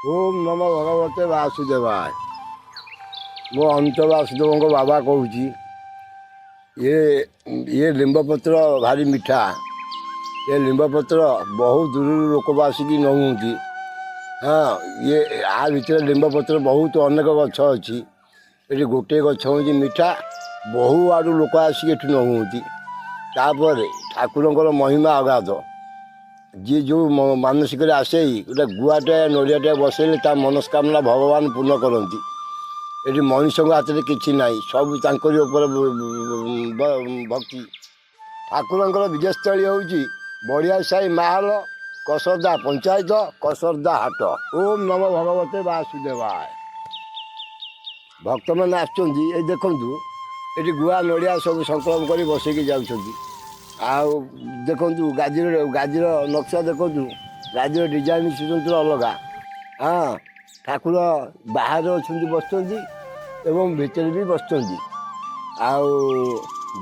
ओम नमो भगवते वासुदेवाय। मो अनंत वासुदेव बाबा कहूँ ये लिंबपत्र भारी मीठा। ये लिंबपत्र बहुत दूर लोक आसिक नौती। हाँ ये आ भर लिंबपत्र बहुत अनेक गछ अच्छी। ये गोटे गछ हूँ मीठा, बहु आड़ू लोक आसिक नौती। तापर ठाकुर महिमा अगाध। जी जो मानसिक आसे गोटे गुआटे नड़ियाटे बसैले ता मनस्कामना भगवान पूर्ण करती। ये मनीष हाथ में किसी ना सब भक्ति। ठाकुर विजयस्थली हूँ बड़िया साई माहल कसरदा पंचायत कसरदा हाट। ओम नमो भगवते वासुदेवाय। भक्त मैंने आसुँच देखु ये गुआ नड़िया सब संकल्प कर बसैकी जाऊँगी। आउ देखु गाजीर नक्शा देखु गाजीर डिजाइन स्वतंत्र अलग। हाँ ठाकुर बाहर अच्छा बसुँच एवं भितर भी बसुँच। आउ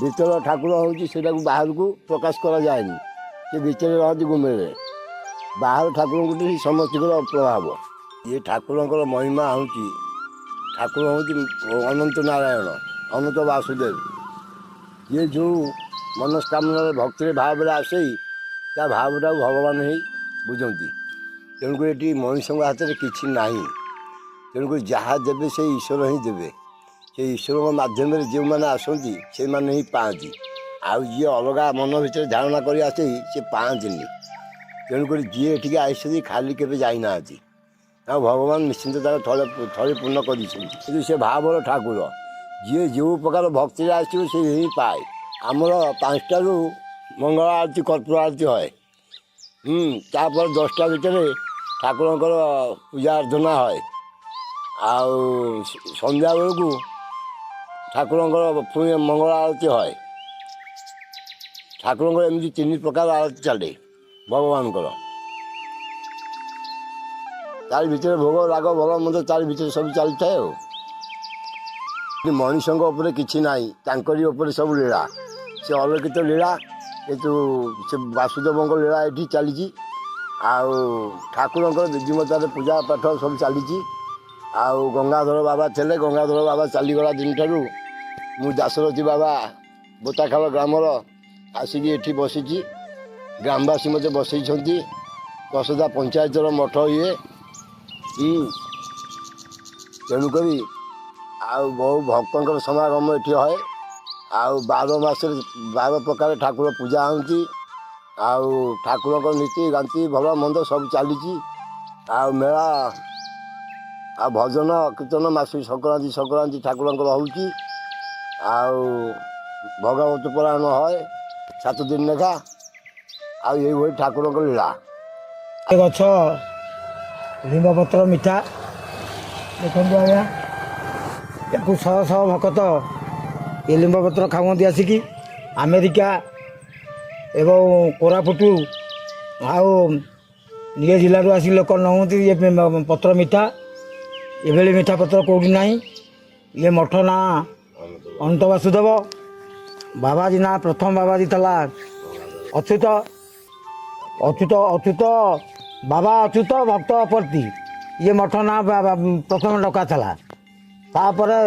भीतर ठाकुर हूँ से बाहर को प्रकाश करा जाएनि। से भितर रहती गुमेरे बाहर ठाकुर गोटे समस्त प्रभाव। ये ठाकुर महिमा हूँ ठाकुर हूँ अनंत नारायण अनंत वासुदेव। ये जो मनस्कामना भक्ति भाव आसे त्या भावटा भगवान ही बुझती। तेणुक ये मनीष हाथ में किसी ना। तेणुक जहाँ देवे से ईश्वर ही देवे। से ईश्वर मध्यम जो मैंने आसती से मैंने ही पाती। आउ जी अलग मन भर धारणा कर आसे सी पाती। तेणुक जी ये आसती खाली के जाना। भगवान निश्चिंत थले पूर्ण कर से भावर ठाकुर जी जो प्रकार भक्ति आसो से ही पाए। आमर 5टारू मंगल आरती कर्पूर आरती है। तापर 10टा भितर ठाकुर पूजा अर्चना है। आउ संध्या बेलू ठाकुर पुणी मंगल आरती है। ठाकुर एमती 3 प्रकार आरती चले भगवान तार भीतर भोग राग भल मंद तार भीतर सब चली थाए। मनीष किसी ना तांकरी सब लीला से अलौकित लीला। किंतु से वासुदेव लीला ये चली। आउ ठाकुर विधिमतार पूजा पाठ सब चली। आउ गंगाधर बाबा थे गंगाधर बाबा चलीगला दिन ठारू मु दासरथी बाबा बोताखाल ग्रामर आसिक ये बसी। ग्रामवासी मत बसई कसदा पंचायतर मठ ये। तेणुक बहु भक्तर समागम ये है। आउ 12 मास 12 प्रकार ठाकुर पूजा होती। आउ ठाकुर नीति गांति भल मंद सब चली। आउ मेला आ भजन कीर्तन मास संक्रांति संक्रांति ठाकुर होती। आउ भगवत पुराण है 7 दिन लेखा। आई ठाकुर लीला गछ लिंबपत्र मीठा देखो आज्ञा या 100 भक्त ये लिंबपत्र खाऊँगी आसिकी अमेरिका एवं कोरापुटू आउ निज जिलू आसिक लोक नौती। ये पत्र मीठा ये मीठा पत्र कौटी ना। ये मठ ना अनंत वासुदेव। ବାବାଜୀ ନା ପ୍ରଥମ ବାବାଜୀ ଥିଲା ଅଚ୍ୟୁତ ଅଚ୍ୟୁତ ଅଚ୍ୟୁତ ବାବା ଅଚ୍ୟୁତ ଭକ୍ତ ଅପର୍ତ୍ତି ଇଏ ମଠ ନାଁ ପ୍ରଥମ ଡକା ଥିଲା। ତାପରେ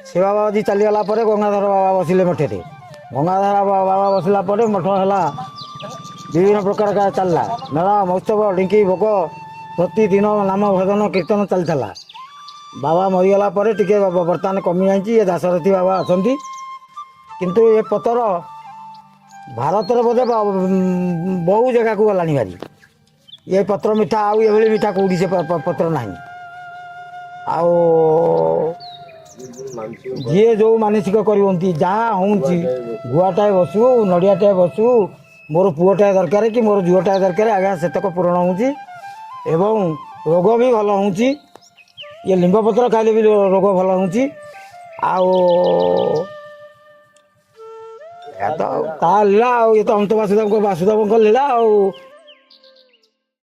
ଶିବ ବାବାଜୀ ଚାଲିଗଲା ପରେ ଗଙ୍ଗାଧର ବାବା ବସିଲେ ମଠରେ। ଗଙ୍ଗାଧର ବାବା ବସିଲା ପରେ ମଠ ହେଲା ବିଭିନ୍ନ ପ୍ରକାର ଚାଲିଲା। ମେଳା ମହୋତ୍ସବ ଢିଙ୍କି ଭୋଗ ପ୍ରତିଦିନ ନାମ ଭଜନ କୀର୍ତ୍ତନ ଚାଲିଥିଲା। ବାବା ମରିଗଲା ପରେ ଟିକେ ବର୍ତ୍ତମାନ କମିଯାଇଛି। ଏ ଦାଶରଥୀ ବାବା ଅଛନ୍ତି। କିନ୍ତୁ ଏ ପତ୍ର ଭାରତରେ ବୋଧେ ବହୁ ଜାଗାକୁ ଗଲାଣି ଭାରି। ଏ ପତ୍ର ମିଠା ଆଉ ଏଭଳି ମିଠା କେଉଁଠି ସେ ପତ୍ର ନାହିଁ। ଆଉ ଯିଏ ଯେଉଁ ମାନସିକ କରିବନ୍ତି ଯାହା ହେଉଛି ଗୁଆଟାଏ ବସୁ ନଡ଼ିଆଟାଏ ବସୁ ମୋର ପୁଅଟାଏ ଦରକାର କି ମୋର ଝିଅଟାଏ ଦରକାର ଆଜ୍ଞା ସେତକ ପୂରଣ ହେଉଛି ଏବଂ ରୋଗ ବି ଭଲ ହେଉଛି। ଇଏ ଲିମ୍ବପତ୍ର ଖାଇଲେ ବି ରୋଗ ଭଲ ହେଉଛି। ଆଉ ତା ଲୀଳା ଆଉ ଇଏ ତ ଅନ୍ତ ବାସୁଦେବଙ୍କ ଲୀଳା ଆଉ।